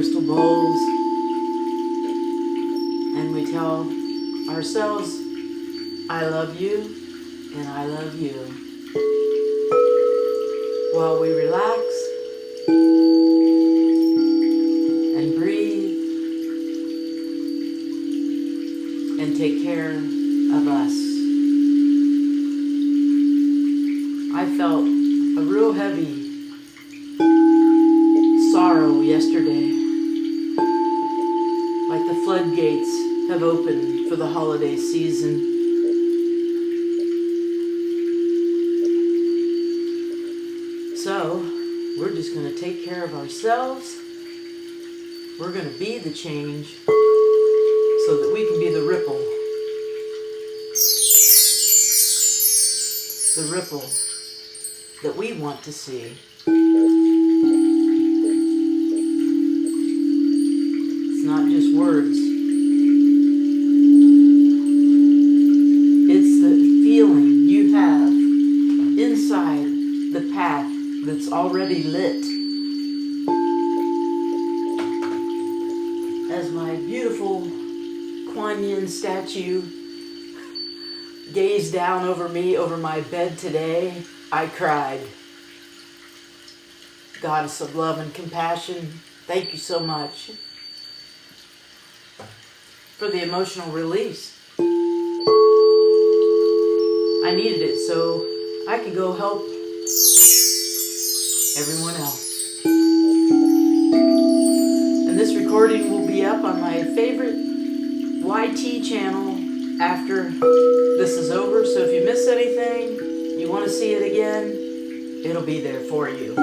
crystal bowls, and we tell ourselves, I love you and I love you, while we relax and breathe and take care of us. I felt a real heavy sorrow yesterday, like the floodgates have opened for the holiday season. So, we're just going to take care of ourselves. We're going to be the change so that we can be the ripple. The ripple that we want to see. It's not just words. It's the feeling you have inside the path that's already lit. As my beautiful Kuan Yin statue gazed down over me, over my bed today, I cried. Goddess of love and compassion, thank you so much for the emotional release. I needed it so I could go help everyone else. And this recording will be up on my favorite YT channel after this is over, so if you miss anything, you want to see it again, it'll be there for you.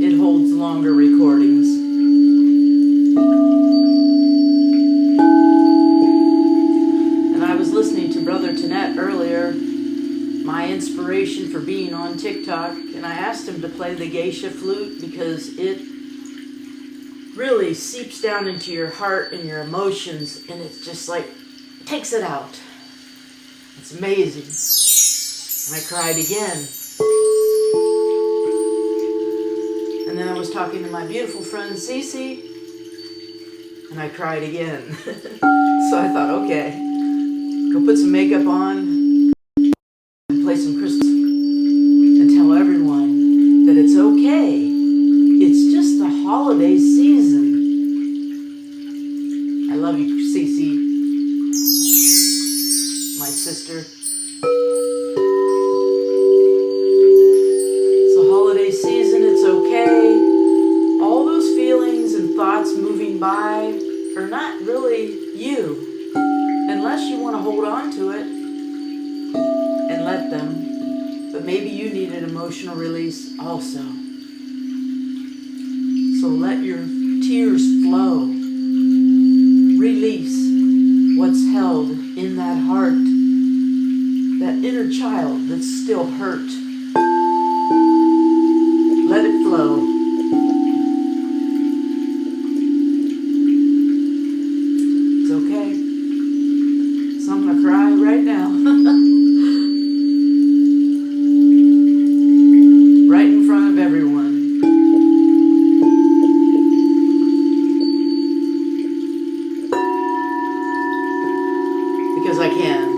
It holds longer recordings. And I was listening to Brother Tanet earlier, my inspiration for being on TikTok, and I asked him to play the geisha flute because it really seeps down into your heart and your emotions, and it's just like, takes it out. It's amazing. And I cried again. And then I was talking to my beautiful friend Cece, and I cried again. So I thought, okay, go put some makeup on and play some crystals and tell everyone that it's okay. It's just the holiday season. I love you, Cece, my sister. It's a holiday season, it's okay. All those feelings and thoughts moving by are not really you, unless you want to hold on to it and let them. But maybe you need an emotional release also. So let your tears flow. Release what's held in that heart, that inner child that's still hurt. Let it flow. It's okay. So I'm going to cry right now. Right in front of everyone. Because I can.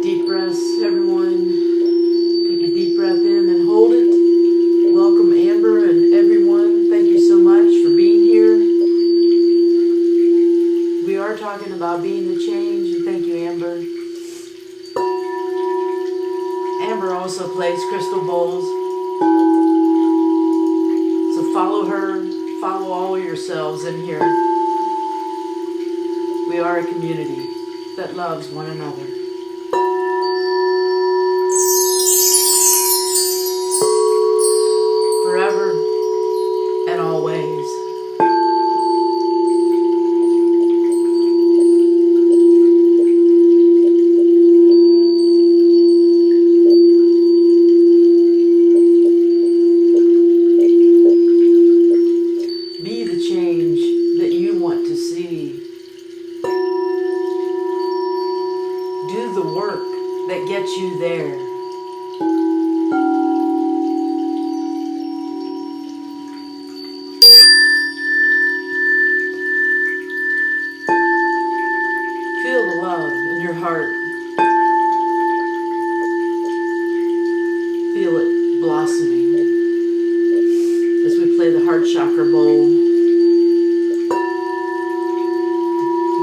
Deep breaths, everyone. Take a deep breath in and hold it. Welcome Amber and everyone. Thank you so much for being here. We are talking about being the change, and thank you, Amber. Amber also plays crystal bowls. So follow her, follow all yourselves in here. We are a community that loves one another. Forever and always. Be the change that you want to see. the work that gets you there. Feel the love in your heart. Feel it blossoming as we play the heart chakra bowl.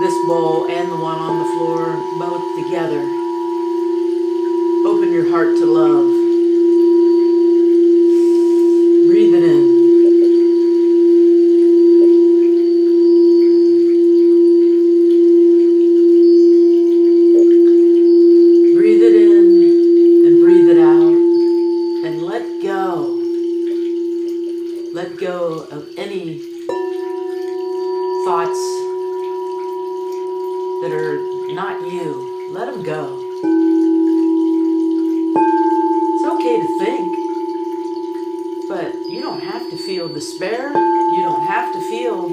This bowl and the one on the floor, both together. Open your heart to love. Breathe it in. Breathe it in and breathe it out. And let go. Let go of any thoughts that are not you. Let them go. It's okay to think, but you don't have to feel despair. You don't have to feel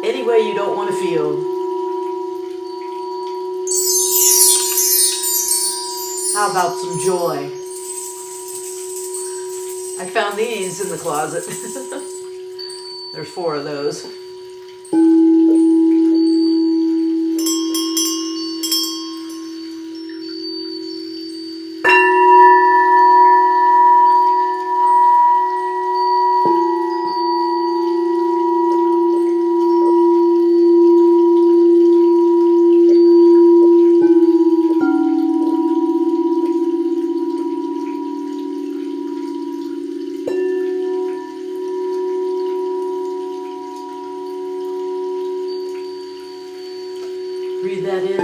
any way you don't want to feel. How about some joy? I found these in the closet. There's 4 of those. Breathe that in.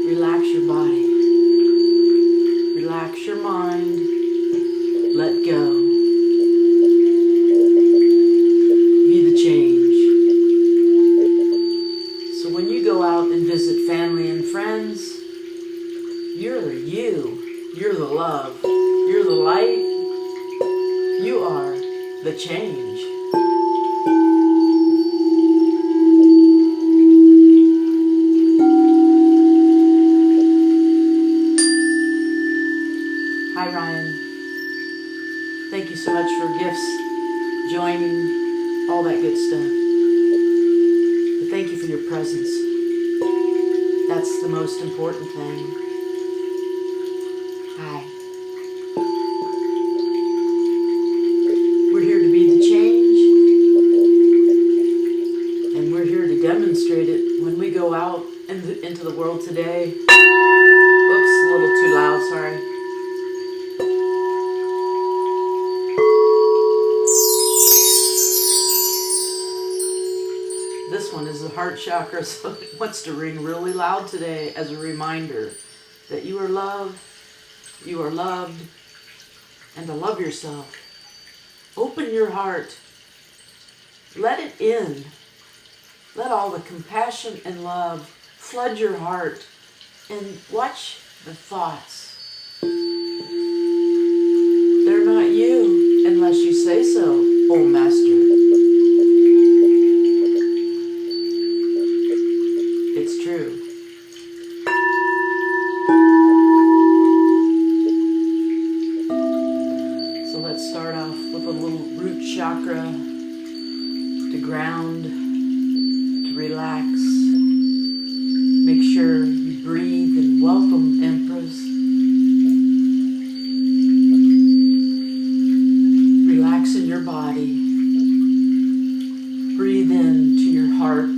Relax your body. Relax your mind. Let go. Be the change. So when you go out and visit family and friends, you're you. You're the love. You're the light. You are the change. Hi, Ryan. Thank you so much for gifts, joining, all that good stuff. But thank you for your presence. That's the most important thing. Hi. We're here to be the change, and we're here to demonstrate it when we go out into the world today. Whoops, a little too loud, sorry. This one is the heart chakra, so it wants to ring really loud today as a reminder that you are loved, and to love yourself. Open your heart. Let it in. Let all the compassion and love flood your heart, and watch the thoughts. They're not you unless you say so, oh Master. It's true. So let's start off with a little root chakra to ground, to relax. Make sure you breathe and welcome, Empress. Relax in your body. Breathe into your heart.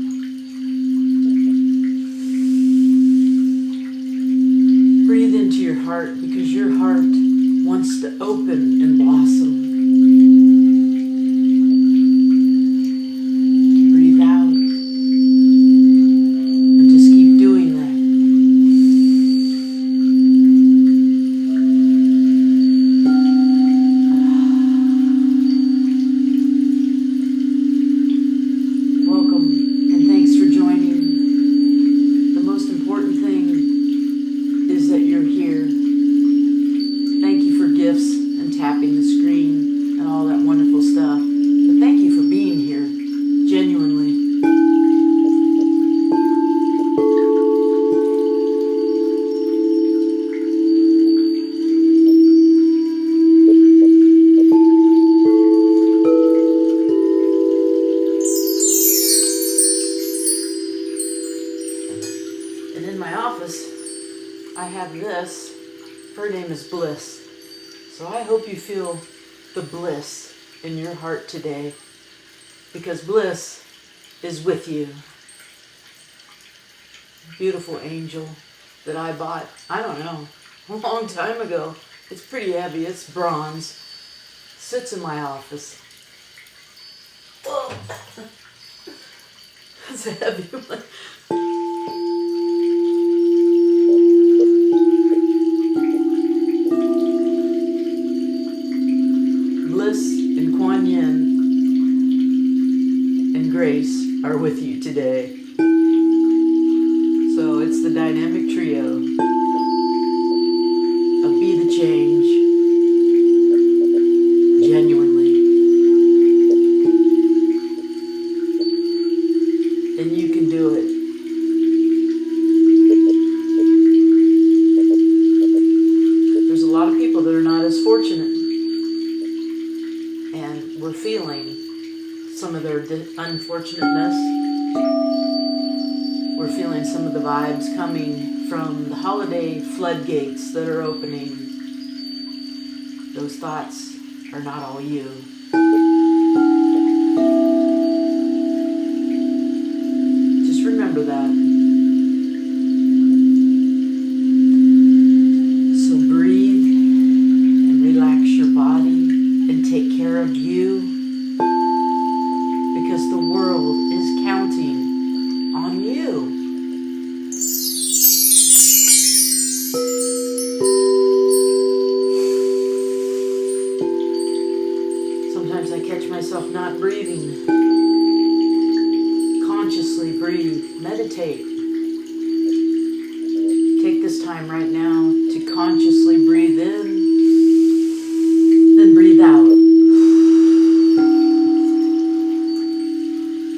Breathe into your heart, because your heart wants to open and blossom. Breathe out and just keep doing that. I have this. Her name is Bliss. So I hope you feel the bliss in your heart today, because bliss is with you. Beautiful angel that I bought, I don't know, a long time ago. It's pretty heavy, it's bronze. Sits in my office. Oh. That's a heavy one. Bliss and Kuan Yin and Grace are with you today. So it's the dynamic trio of Be the Change, genuinely. And you can do it. There's a lot of people that are not as fortunate. And we're feeling some of their unfortunateness. We're feeling some of the vibes coming from the holiday floodgates that are opening. Those thoughts are not all you. Just remember that. So breathe and relax your body and take care of you, because the world is counting on you. Sometimes I catch myself not breathing. Consciously breathe, meditate. Take this time right now to consciously breathe in, then breathe out.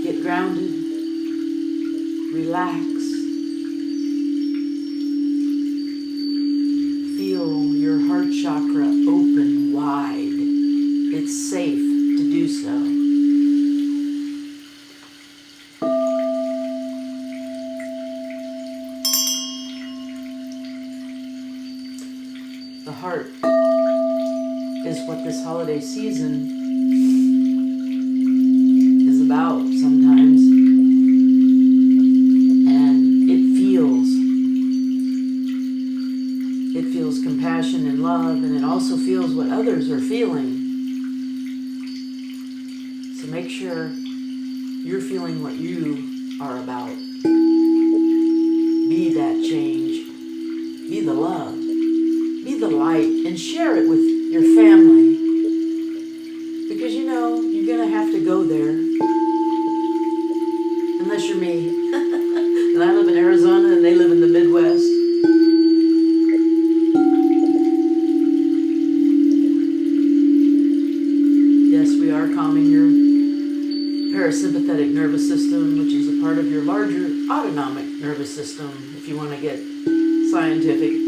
Get grounded, relax. Feel your heart chakra open wide. It's safe to do so. The heart is what this holiday season is about sometimes. And it feels compassion and love, and it also feels what others are feeling. So make sure you're feeling what you are about. Be that change. Be the love. Be the light, and share it with your family. Because you know, you're going to have to go there. Unless you're me. And I live in Arizona and they live in the Midwest. Yes, we are calming your parasympathetic nervous system, which is a part of your larger autonomic nervous system, if you want to get scientific.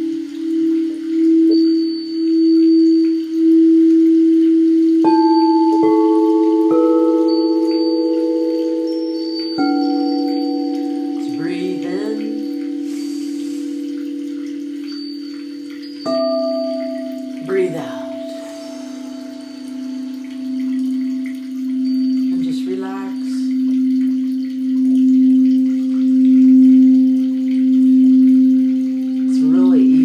Breathe out. And just relax. It's really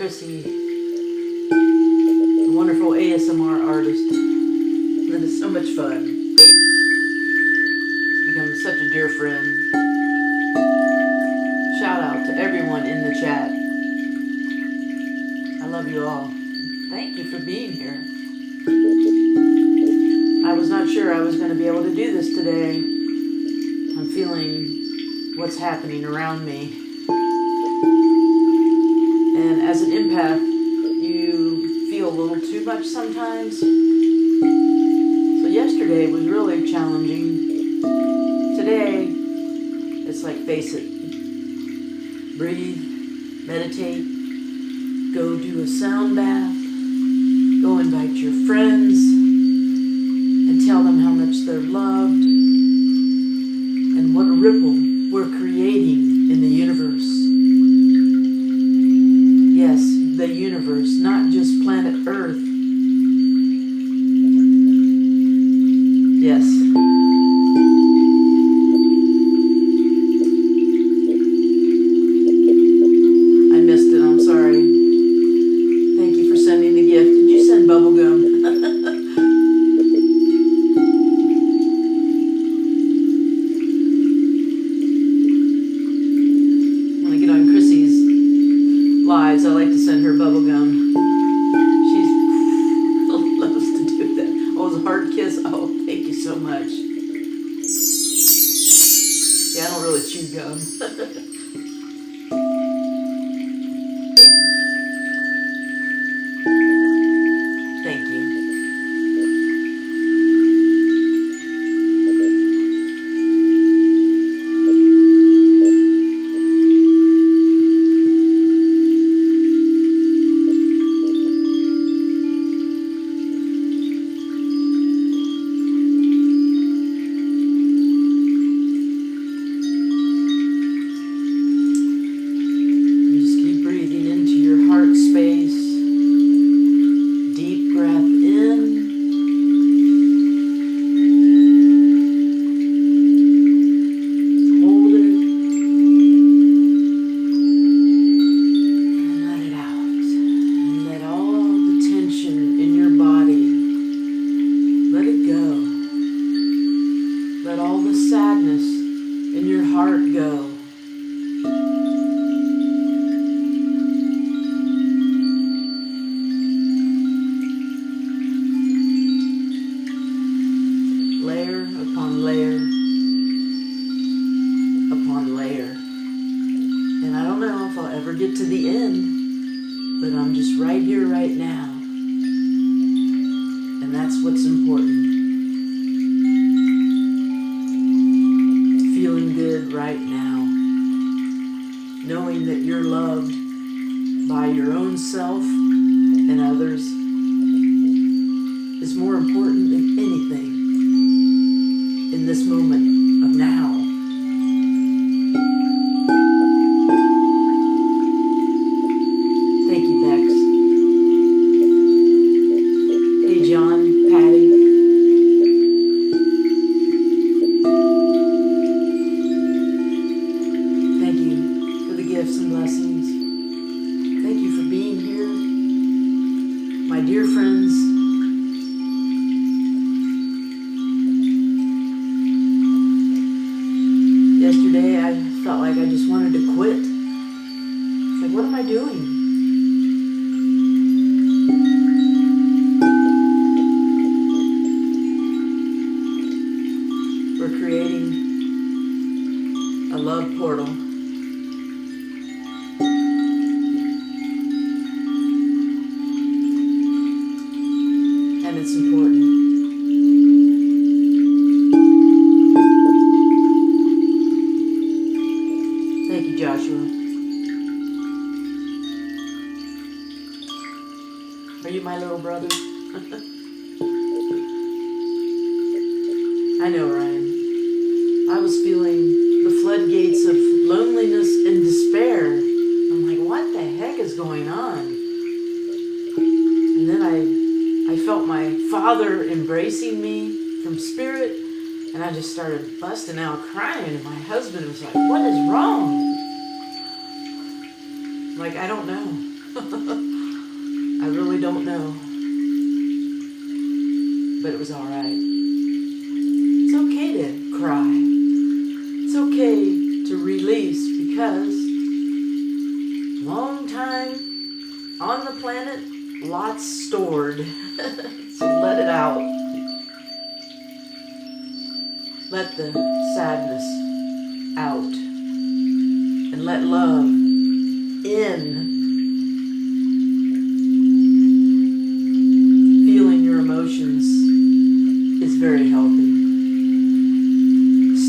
Chrissy, a wonderful ASMR artist. That is so much fun. She's become such a dear friend. Shout out to everyone in the chat. I love you all. Thank you for being here. I was not sure I was going to be able to do this today. I'm feeling what's happening around me. And as an empath, you feel a little too much sometimes. So yesterday was really challenging. Today, it's like, face it. Breathe, meditate, go do a sound bath, go invite your friends, and tell them how much they're loved, and what a ripple we're creating in the universe. Yes, the universe, not just planet Earth. Yes. I missed it, I'm sorry. Thank you for sending the gift. Did you send bubblegum? When I get on Chrissy's lives, I like to send her bubblegum. She loves to do that. Oh, it was a hard kiss. Oh, thank you so much. Yeah, I don't really chew gum. Thank you. Just keep breathing into your heart space. Deep breath in. Hold it. And let it out. And let all the tension in your body, let it go. Let all the sadness in your heart go. Layer upon layer upon layer. And I don't know if I'll ever get to the end, but I'm just right here, right now. And that's what's important. Feeling good right now. Knowing that you're loved by your own self and others is more important than anything in this moment of now. Thank you, Bex. Hey, John, Patty. Thank you for the gifts and blessings. Thank you for being here. My dear friends, yesterday I felt like I just wanted to quit. It's like, what am I doing? We're creating a love portal. And it's important. Thank you, Joshua. Are you my little brother? I know, Ryan. I was feeling the floodgates of loneliness and despair. I'm like, what the heck is going on? And then I felt my Father embracing me from spirit, and I just started busting out crying, and my husband was like, what is wrong? Like, I don't know. I really don't know. But it was alright. It's okay to cry. It's okay to release because long time on the planet, lots stored. So let it out. Let the sadness out. And let love in. Feeling your emotions is very healthy.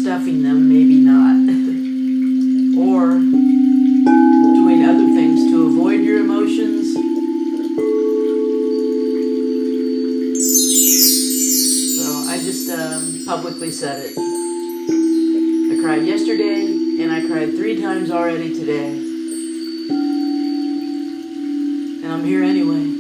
Stuffing them, maybe not. Or doing other things to avoid your emotions. So I just publicly said it. I cried yesterday, and I cried 3 times already today. And I'm here anyway.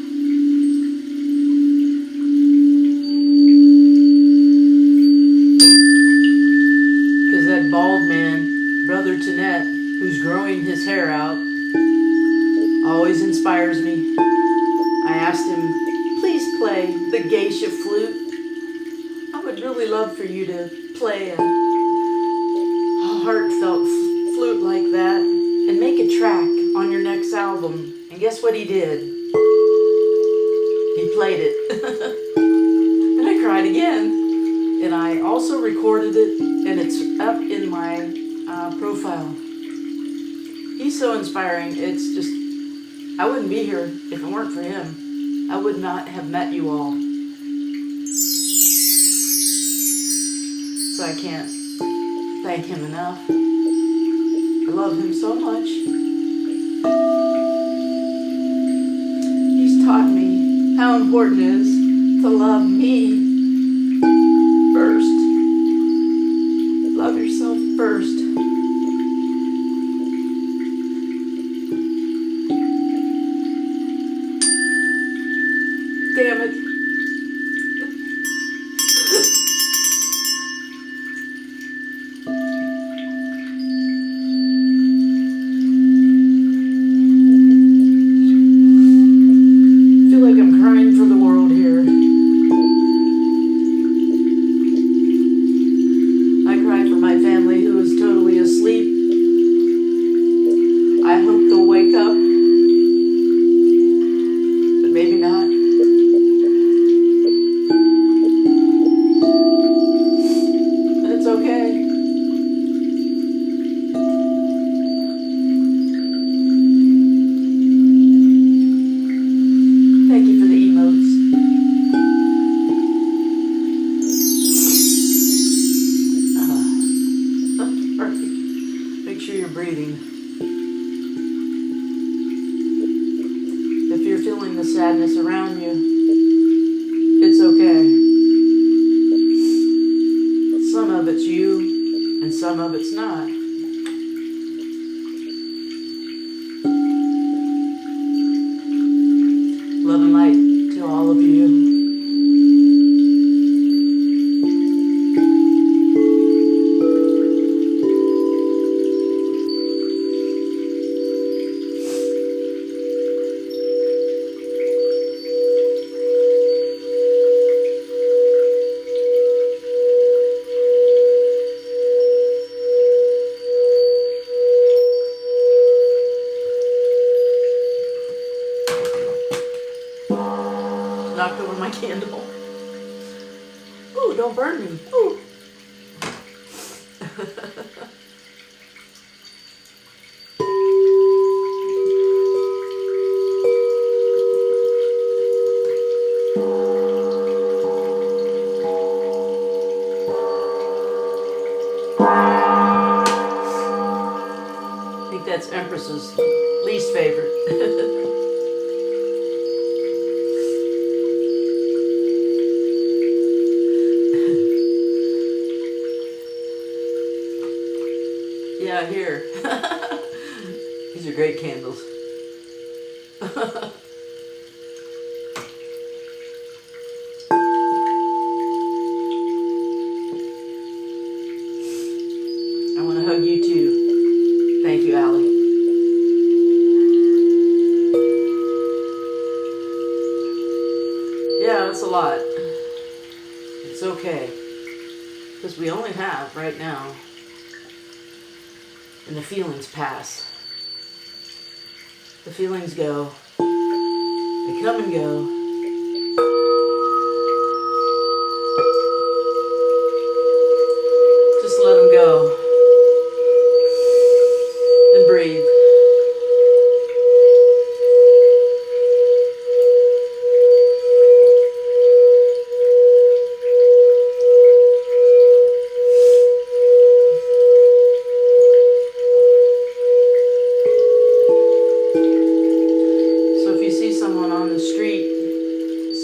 Because that bald man, Brother Tenet, who's growing his hair out, always inspires me. I asked him, please play the geisha flute. I would really love for you to play a heartfelt flute like that and make a track on your next album. And guess what he did? He played it. And I cried again. And I also recorded it, and it's up in my profile. He's so inspiring. It's just, I wouldn't be here if it weren't for him. I would not have met you all. So I can't thank him enough. I love him so much. He's taught me how important it is to love me first. Love yourself first. Damn it. Sadness around you, it's okay. Some of it's you, and some of it's not. Love and light to all of you. Knocked over my candle. Ooh, don't burn me. Ooh. I think that's Empress's least favorite. Yeah, here. These are great candles. I want to hug you too. Thank you, Allie. Because we only have right now. And the feelings pass. The feelings go. They come and go. Just let them go. And breathe.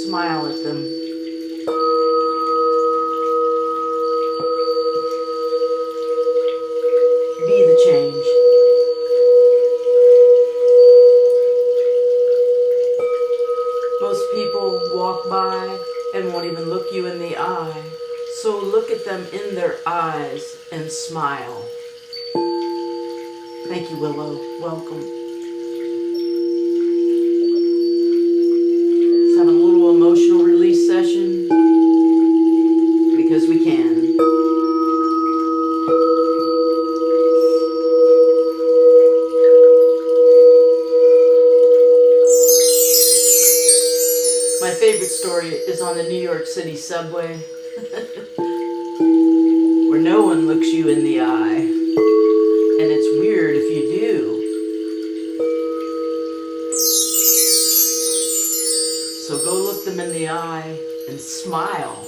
Smile at them. Be the change. Most people walk by and won't even look you in the eye. So look at them in their eyes and smile. Thank you, Willow. Welcome. Emotional release session because we can. My favorite story is on the New York City subway where no one looks you in the eye, and it's weird if you do. So go look them in the eye and smile.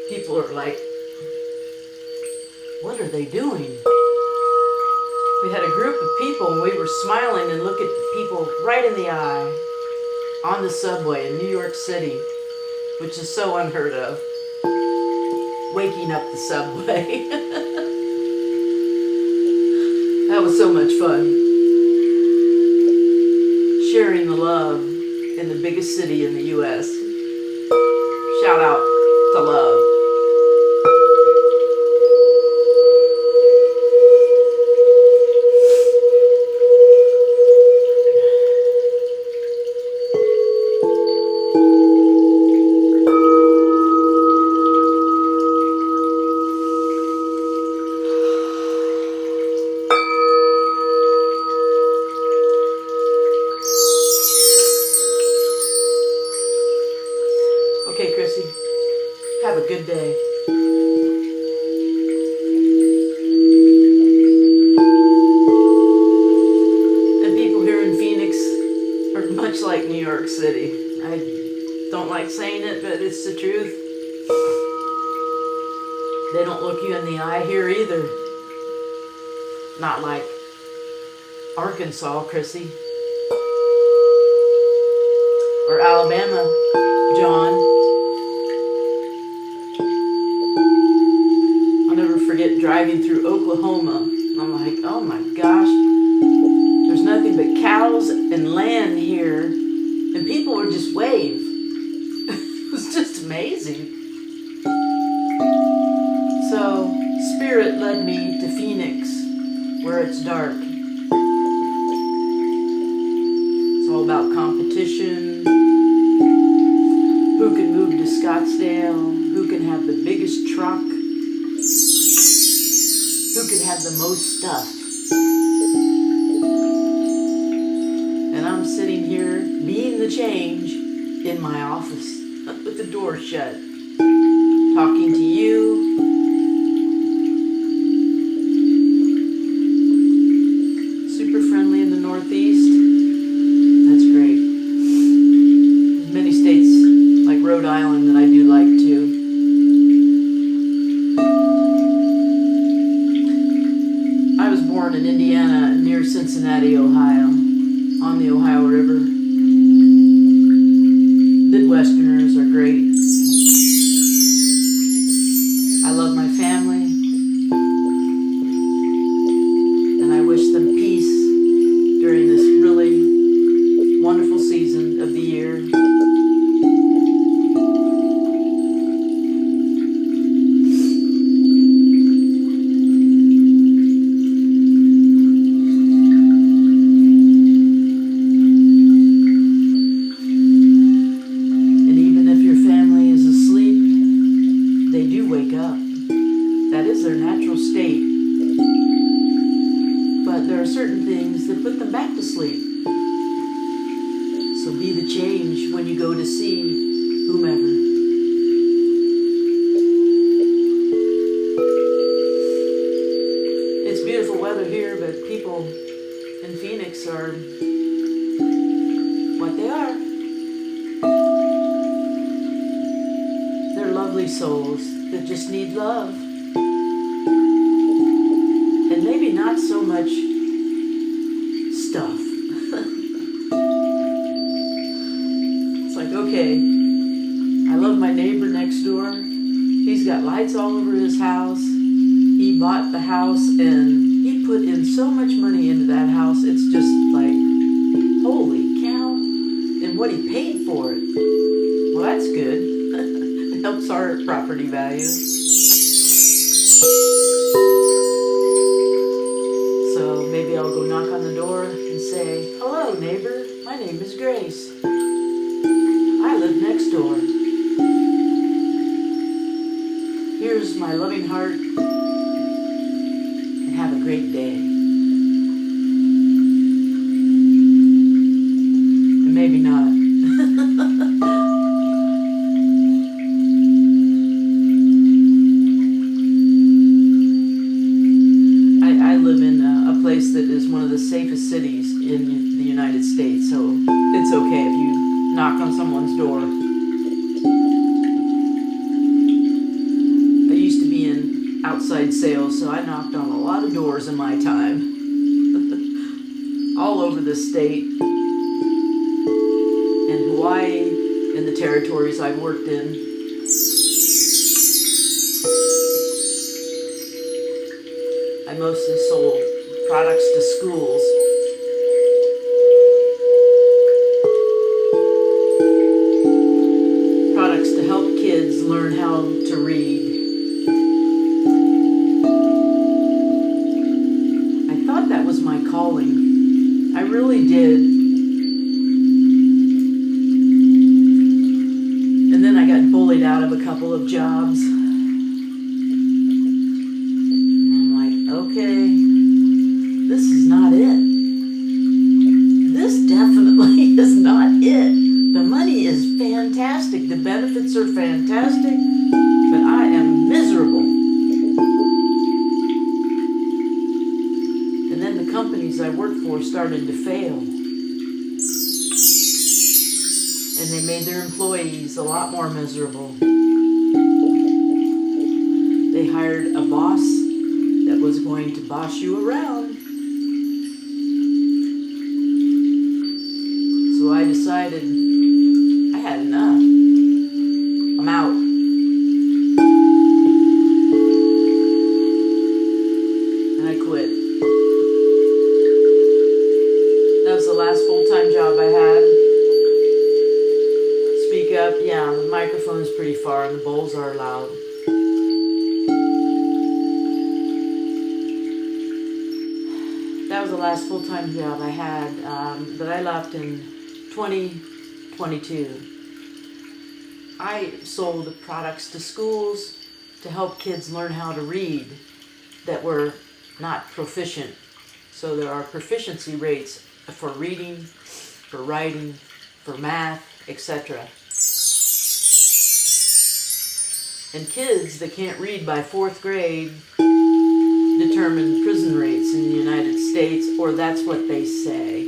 People are like, what are they doing? We had a group of people and we were smiling and looking at people right in the eye on the subway in New York City, which is so unheard of. Waking up the subway. That was so much fun. Sharing the love in the biggest city in the U.S. Shout out to love. Okay, Chrissy, have a good day. And people here in Phoenix are much like New York City. I don't like saying it, but it's the truth. They don't look you in the eye here either. Not like Arkansas, Chrissy. Or Alabama, John. I'll never forget driving through Oklahoma. And I'm like, oh my gosh, there's nothing but cows and land here. And people would just wave. It was just amazing. So, Spirit led me to Phoenix, where it's dark. It's all about competition. Who can move to Scottsdale? Who can have the biggest truck? Who can have the most stuff? And I'm sitting here being the change in my office with the door shut, talking to you. Super friendly in the Northeast. That's great. There's many states like Rhode Island that I do like too. I was born in Indiana near Cincinnati, Ohio, on the Ohio River. Midwesterners are great. I love my family, and I wish them peace during this really wonderful season of the year. And even if your family there are certain things that put them back to sleep. So be the change when you go to see whomever. It's beautiful weather here, but people in Phoenix are what they are. They're lovely souls that just need love. And maybe not so much stuff. It's like, okay, I love my neighbor next door. He's got lights all over his house. He bought the house and he put in so much money into that house. It's just like, holy cow. And what he paid for it. Well, that's good. It helps our property value. So maybe I'll go knock on the door and say, hello, neighbor. My name is Grace. I live next door. Here's my loving heart. And have a great day. And maybe not. I live in a place that is one of the safest cities in the United States, so it's okay if you knock on someone's door. I used to be in outside sales, so I knocked on a lot of doors in my time. All over the state. In Hawaii, in the territories I've worked in. I mostly sold products to schools. Products to help kids learn how to read. I thought that was my calling. I really did. And then I got bullied out of a couple of jobs. Okay, this is not it. This definitely is not it. The money is fantastic. The benefits are fantastic. But I am miserable. And then the companies I worked for started to fail. And they made their employees a lot more miserable. They hired a boss that was going to boss you around. So I decided I had enough. I'm out. And I quit. That was the last full-time job I had. Speak up. Yeah, the microphone's pretty far and the bowls are loud. That was the last full-time job I had, but I left in 2022. I sold products to schools to help kids learn how to read that were not proficient. So there are proficiency rates for reading, for writing, for math, etc. And kids that can't read by 4th grade determine prison rates in the United States, or that's what they say.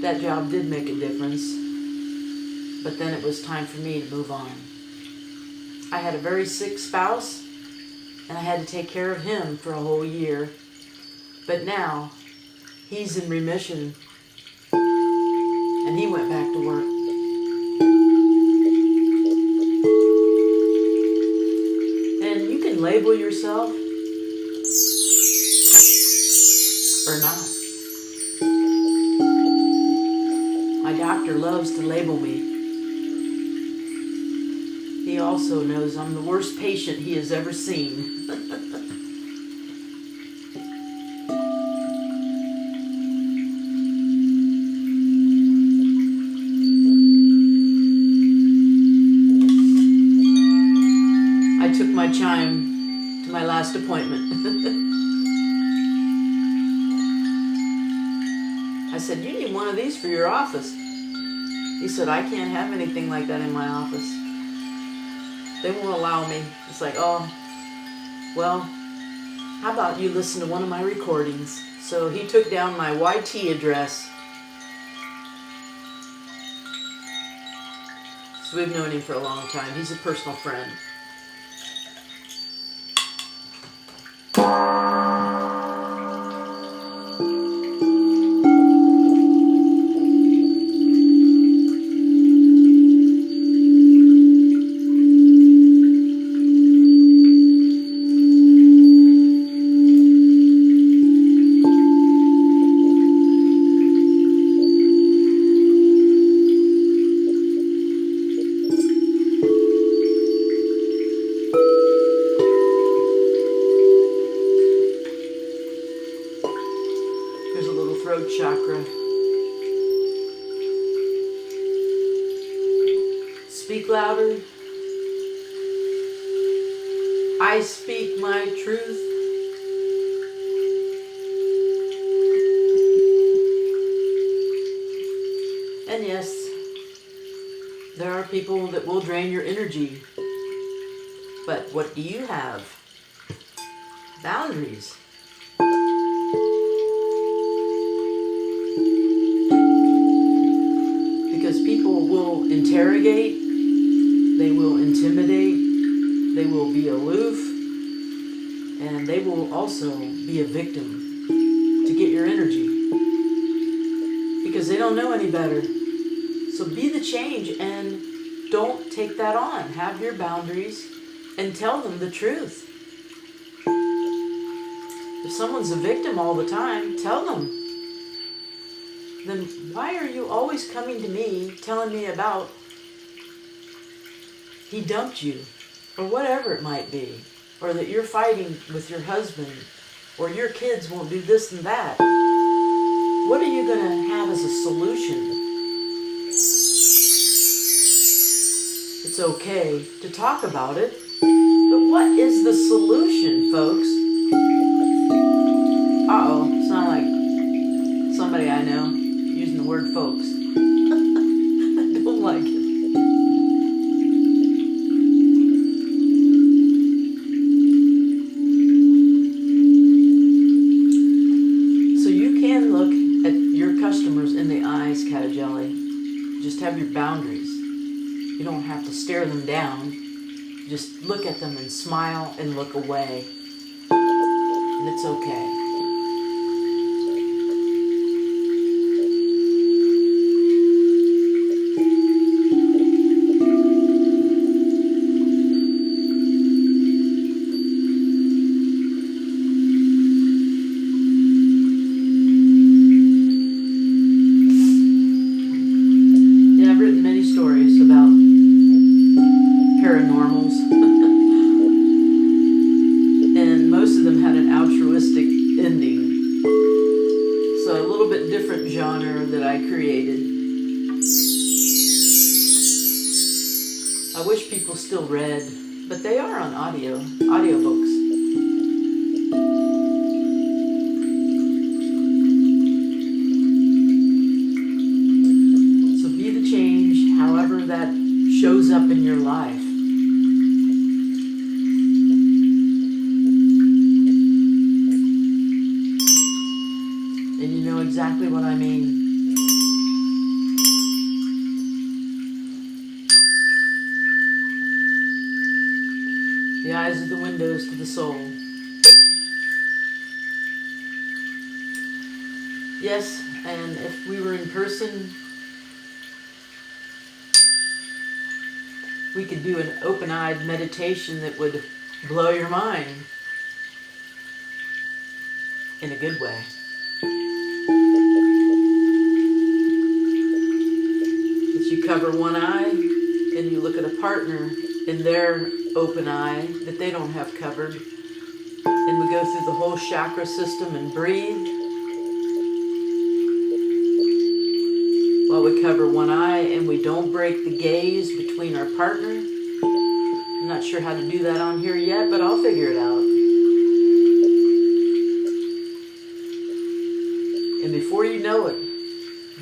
That job did make a difference, but then it was time for me to move on. I had a very sick spouse, and I had to take care of him for a whole year. But now, he's in remission, and he went back to work. Label yourself or not. My doctor loves to label me. He also knows I'm the worst patient he has ever seen. took my chime to my last appointment. I said, "You need one of these for your office." He said, "I can't have anything like that in my office. They won't allow me." It's like, "Oh, well, how about you listen to one of my recordings?" So he took down my YT address. So we've known him for a long time. He's a personal friend. There's a little throat chakra. Speak louder. I speak my truth. And yes, there are people that will drain your energy. But what do you have? Boundaries. Because people will interrogate, they will intimidate, they will be aloof, and they will also be a victim to get your energy. Because they don't know any better. So be the change and don't take that on. Have your boundaries and tell them the truth. If someone's a victim all the time, tell them. Then why are you always coming to me telling me about he dumped you, or whatever it might be, or that you're fighting with your husband, or your kids won't do this and that? What are you going to have as a solution? It's okay to talk about it, but what is the solution, folks? Uh-oh, sound like somebody I know using the word folks. I don't like it. So you can look at your customers in the eyes, Catajelly. Just have your boundaries. You don't have to stare them down. Just look at them and smile and look away. And it's okay. Stories about paranormals and most of them had an altruistic ending, so a little bit different genre that I created. I wish people still read, but they are on audiobooks. However that shows up in your life. And you know exactly what I mean. The eyes are the windows to the soul. Yes, and if we were in person, we could do an open-eyed meditation that would blow your mind in a good way. As you cover one eye and you look at a partner in their open eye that they don't have covered, and we go through the whole chakra system and breathe while we cover one eye, and we don't break the gaze between our partner. I'm not sure how to do that on here yet, but I'll figure it out. And before you know it,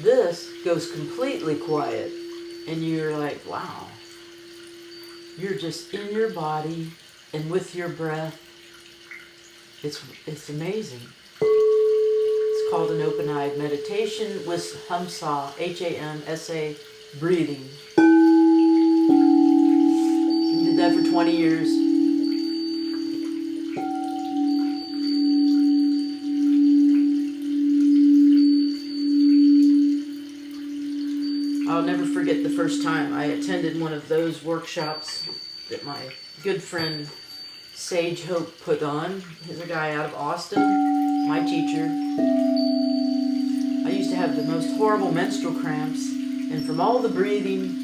this goes completely quiet. And you're like, wow. You're just in your body and with your breath. It's amazing. It's called an open-eyed meditation with Hamsa, H-A-M-S-A, breathing. I did that for 20 years. I'll never forget the first time I attended one of those workshops that my good friend Sage Hope put on. He's a guy out of Austin, my teacher. I used to have the most horrible menstrual cramps, and from all the breathing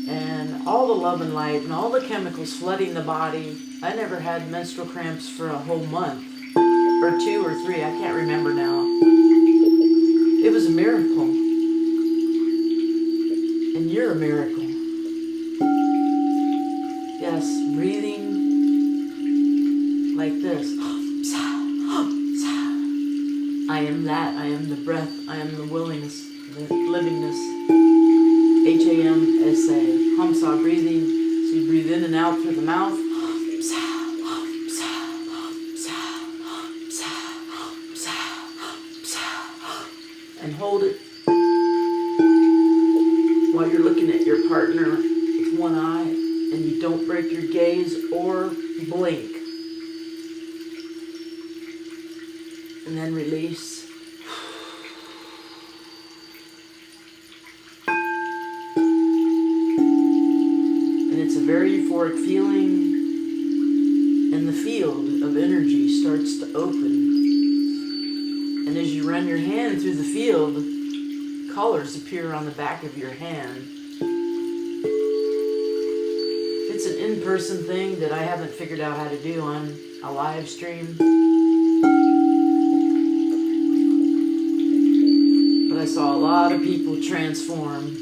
and all the love and light and all the chemicals flooding the body, I never had menstrual cramps for a whole month, or 2 or 3, I can't remember now. It was a miracle. And you're a miracle. Yes, breathing like this. I am that. I am the breath. I am the willingness, the livingness. H-A-M-S-A. Hamsa, breathing. So you breathe in and out through the mouth. And hold it while you're looking at your partner with one eye, and you don't break your gaze or blink. And then release. And it's a very euphoric feeling, and the field of energy starts to open. And as you run your hand through the field, colors appear on the back of your hand. It's an in-person thing that I haven't figured out how to do on a live stream. But I saw a lot of people transform.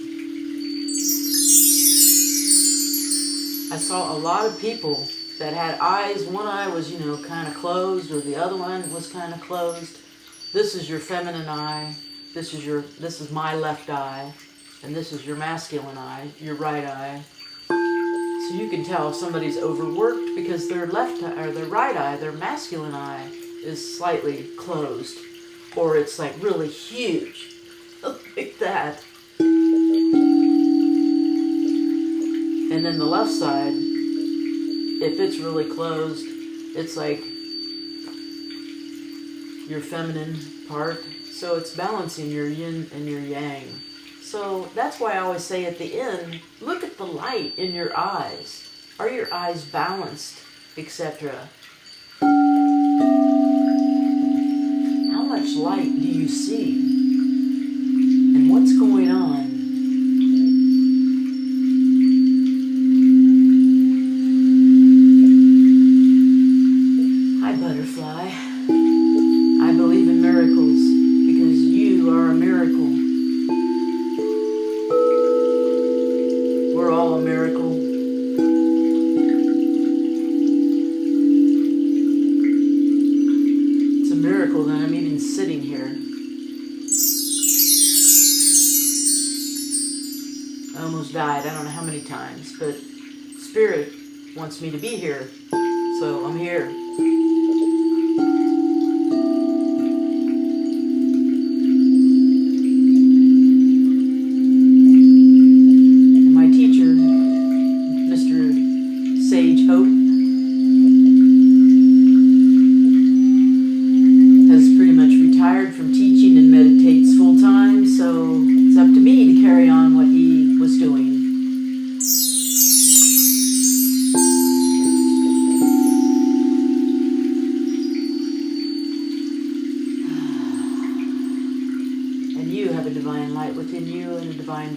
I saw a lot of people that had eyes. One eye was, kind of closed, or the other one was kind of closed. This is your feminine eye. This is my left eye, and this is your masculine eye, your right eye. So you can tell if somebody's overworked because their left eye, or their right eye, their masculine eye, is slightly closed, or it's like really huge, like that. And then the left side, if it's really closed, it's like your feminine part. So it's balancing your yin and your yang. So that's why I always say at the end, look at the light in your eyes. Are your eyes balanced, etc.? How much light do you see? And what's going on? Hi, butterfly. I believe in miracles. You are a miracle. We're all a miracle. It's a miracle that I'm even sitting here. I almost died, I don't know how many times, but Spirit wants me to be here, so I'm here.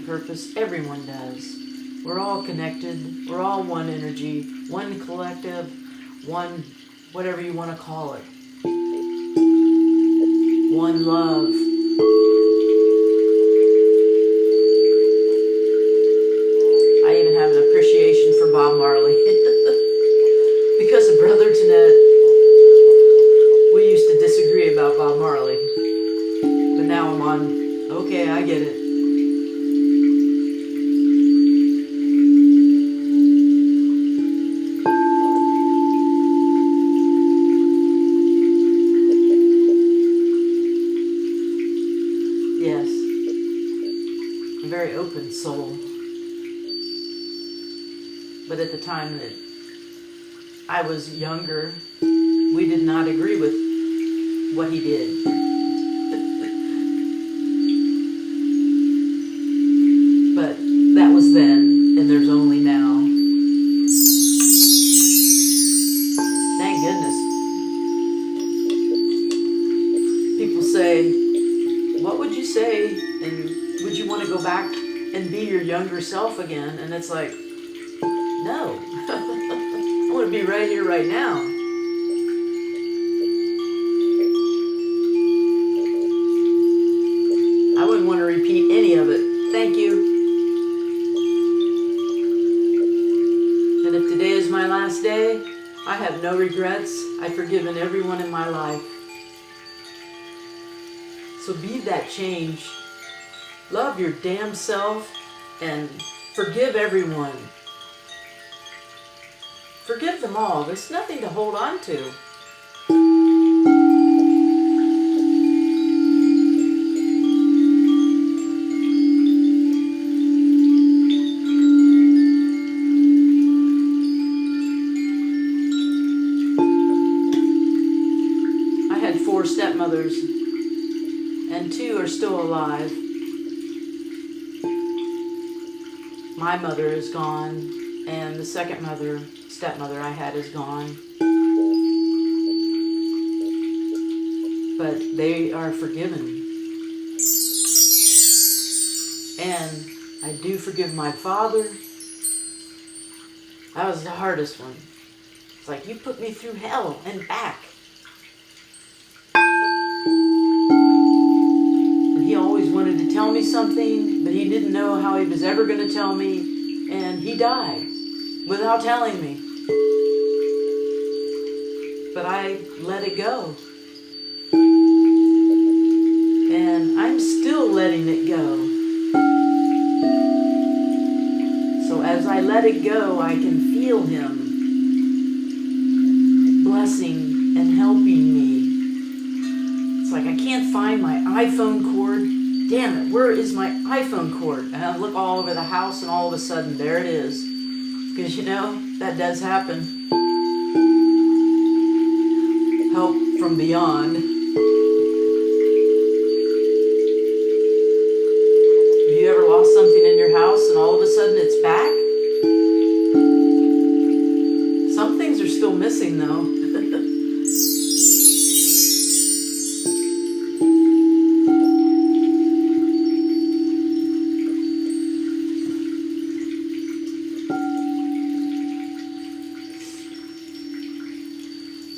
Purpose. Everyone does. We're all connected. We're all one energy, one collective, one whatever you want to call it. One love. I even have an appreciation for Bob Marley. the time that I was younger, we did not agree with what he did. But that was then, and there's only now. Thank goodness. People say, what would you say, and would you want to go back and be your younger self again? And it's like, no. I want to be right here, right now. I wouldn't want to repeat any of it. Thank you. And if today is my last day, I have no regrets. I've forgiven everyone in my life. So be that change. Love your damn self and forgive everyone. Forgive them all. There's nothing to hold on to. I had 4 stepmothers, and 2 are still alive. My mother is gone, and the second stepmother I had is gone. But they are forgiven. And I do forgive my father. That was the hardest one. It's like, you put me through hell and back. And he always wanted to tell me something, but he didn't know how he was ever going to tell me. And he died without telling me. But I let it go. And I'm still letting it go. So as I let it go, I can feel him blessing and helping me. It's like I can't find my iPhone cord. Damn it, where is my iPhone cord? And I look all over the house and all of a sudden there it is. Because you know, that does happen. Help from beyond. Have you ever lost something in your house and all of a sudden it's back? Some things are still missing though.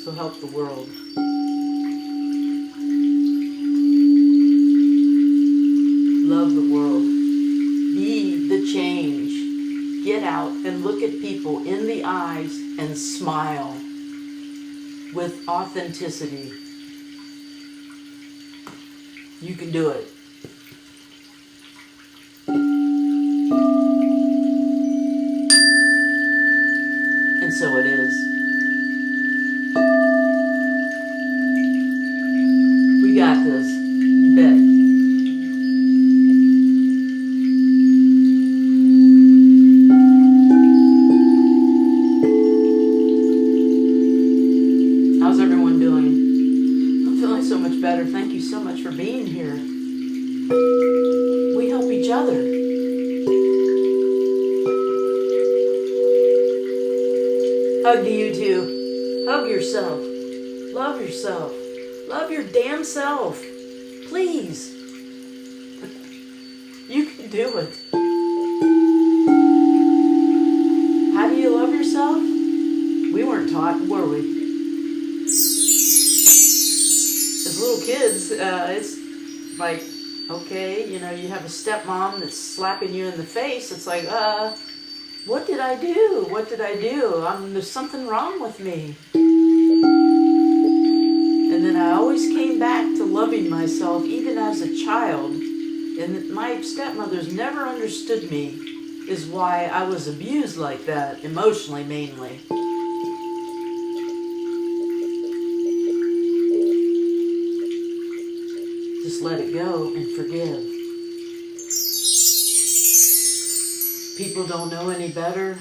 So help the world. Love the world. Be the change. Get out and look at people in the eyes and smile with authenticity. You can do it. And so it is. We got this. You bet. How's everyone doing? I'm feeling so much better. Thank you so much for being here. We help each other. Hug to you too. Hug yourself. Love yourself. Love your damn self. Please. You can do it. How do you love yourself? We weren't taught, were we? As little kids, it's like, okay, you know, you have a stepmom that's slapping you in the face. It's like, what did I do? What did I do? There's something wrong with me. And then I always came back to loving myself, even as a child. And my stepmothers never understood me, is why I was abused like that, emotionally mainly. Just let it go and forgive. People don't know any better.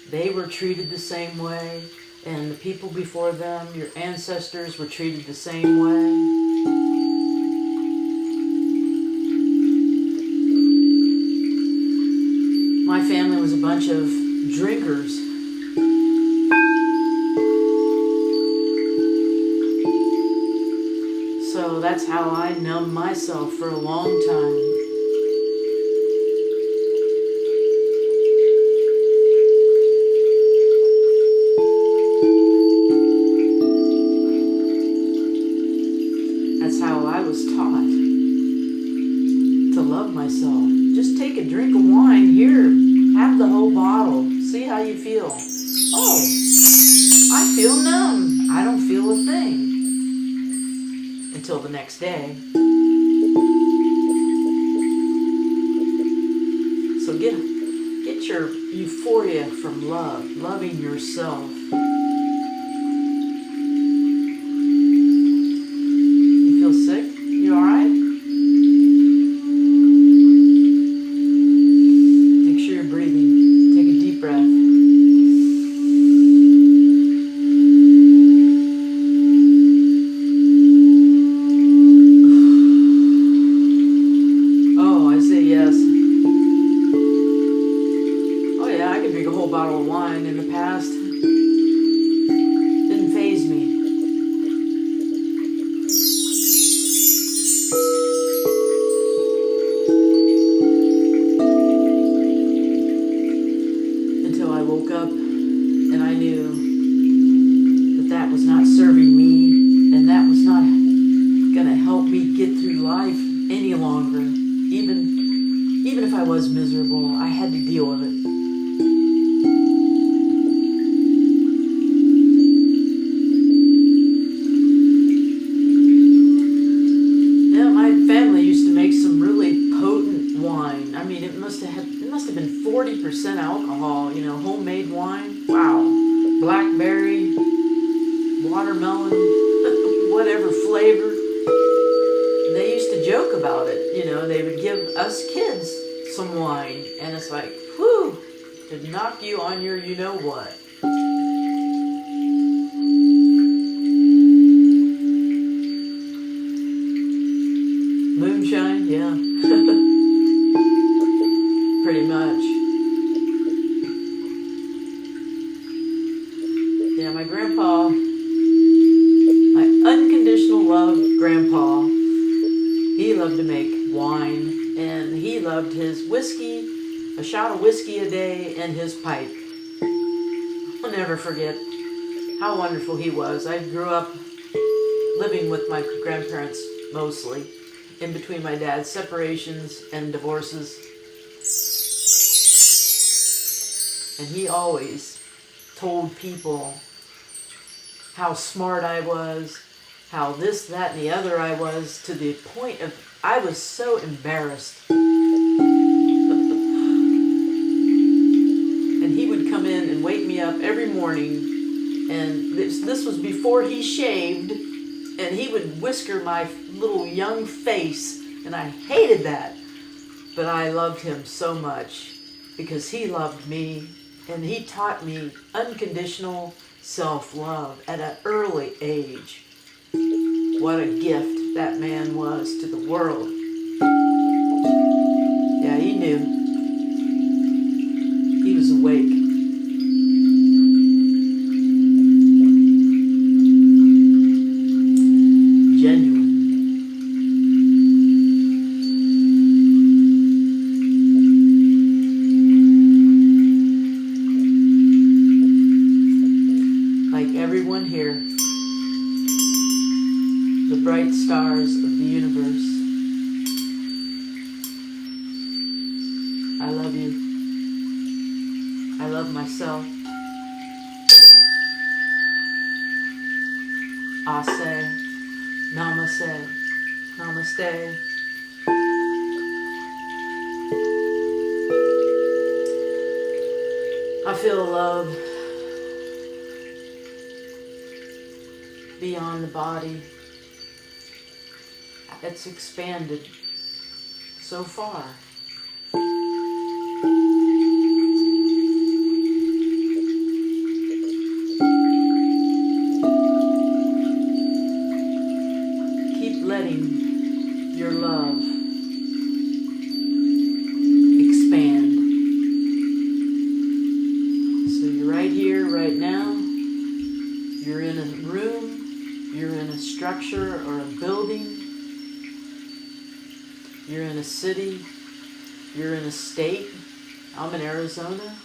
they were treated the same way, and the people before them, your ancestors, were treated the same way. My family was a bunch of drinkers. So that's how I numbed myself for a long time. That's how I was taught to love myself. Just take a drink of wine. Here, have the whole bottle. See how you feel. Oh, I feel numb. I don't feel a thing. Until the next day. So get your euphoria from love, loving yourself. You feel sick? You alright? Make sure you're breathing. Take a deep breath. Bottle of wine in the past. Didn't faze me. Until I woke up and I knew that that was not serving me, and that was not going to help me get through life any longer. Even if I was miserable, I had to deal with it. It must have been 40% alcohol, homemade wine. Wow. Blackberry, watermelon, whatever flavor. They used to joke about it, they would give us kids some wine, and it's like, whew, to knock you on your you-know-what. Moonshine, yeah. Pretty much. Yeah, my grandpa, my unconditional love grandpa, he loved to make wine, and he loved his whiskey, a shot of whiskey a day, and his pipe. I'll never forget how wonderful he was. I grew up living with my grandparents mostly, in between my dad's separations and divorces. And he always told people how smart I was, how this, that, and the other I was, to the point of I was so embarrassed. And he would come in and wake me up every morning, and this was before he shaved, and he would whisker my little young face, and I hated that. But I loved him so much because he loved me. And he taught me unconditional self-love at an early age. What a gift that man was to the world. Yeah, he knew. He was awake. Genuine. Everyone here, the bright stars of the universe, I love you. I love myself. Ase, namaste, namaste. I feel love beyond the body. It's expanded so far. your love expand. So you're right here, right now. You're in a room, you're in a structure or a building, you're in a city, you're in a state. I'm in Arizona.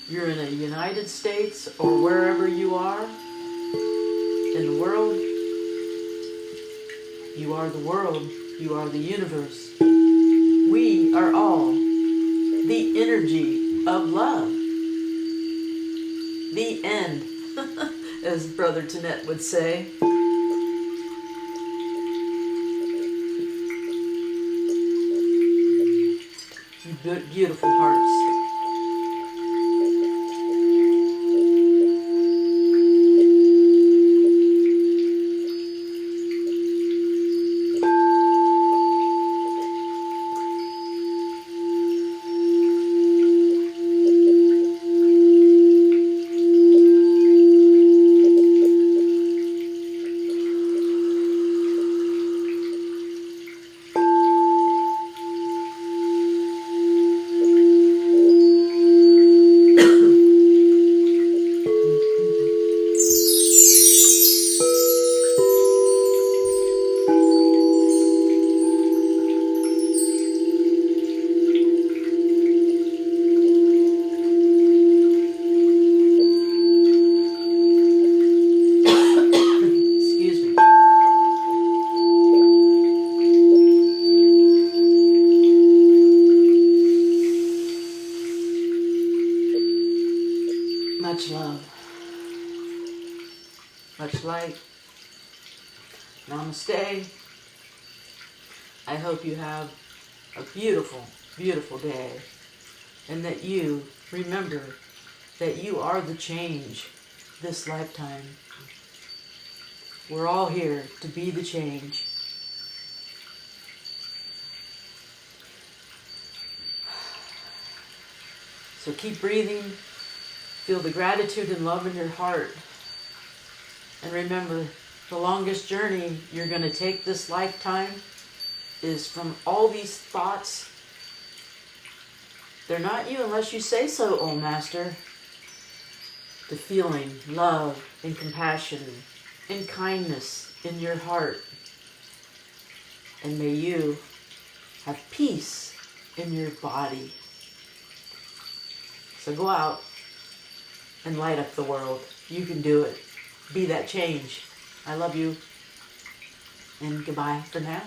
You're in the United States or wherever you are in the world. You are the world. You are the universe. We are all the energy of love. The end, as Brother Tenet would say. You beautiful hearts. Much love, much light. Namaste. I hope you have a beautiful, beautiful day, and that you remember that you are the change this lifetime. We're all here to be the change. So keep breathing. Feel the gratitude and love in your heart. And remember, the longest journey you're going to take this lifetime is from all these thoughts. They're not you unless you say so, oh Master. To feeling love and compassion and kindness in your heart. And may you have peace in your body. So go out and light up the world. You can do it. Be that change. I love you. And goodbye for now.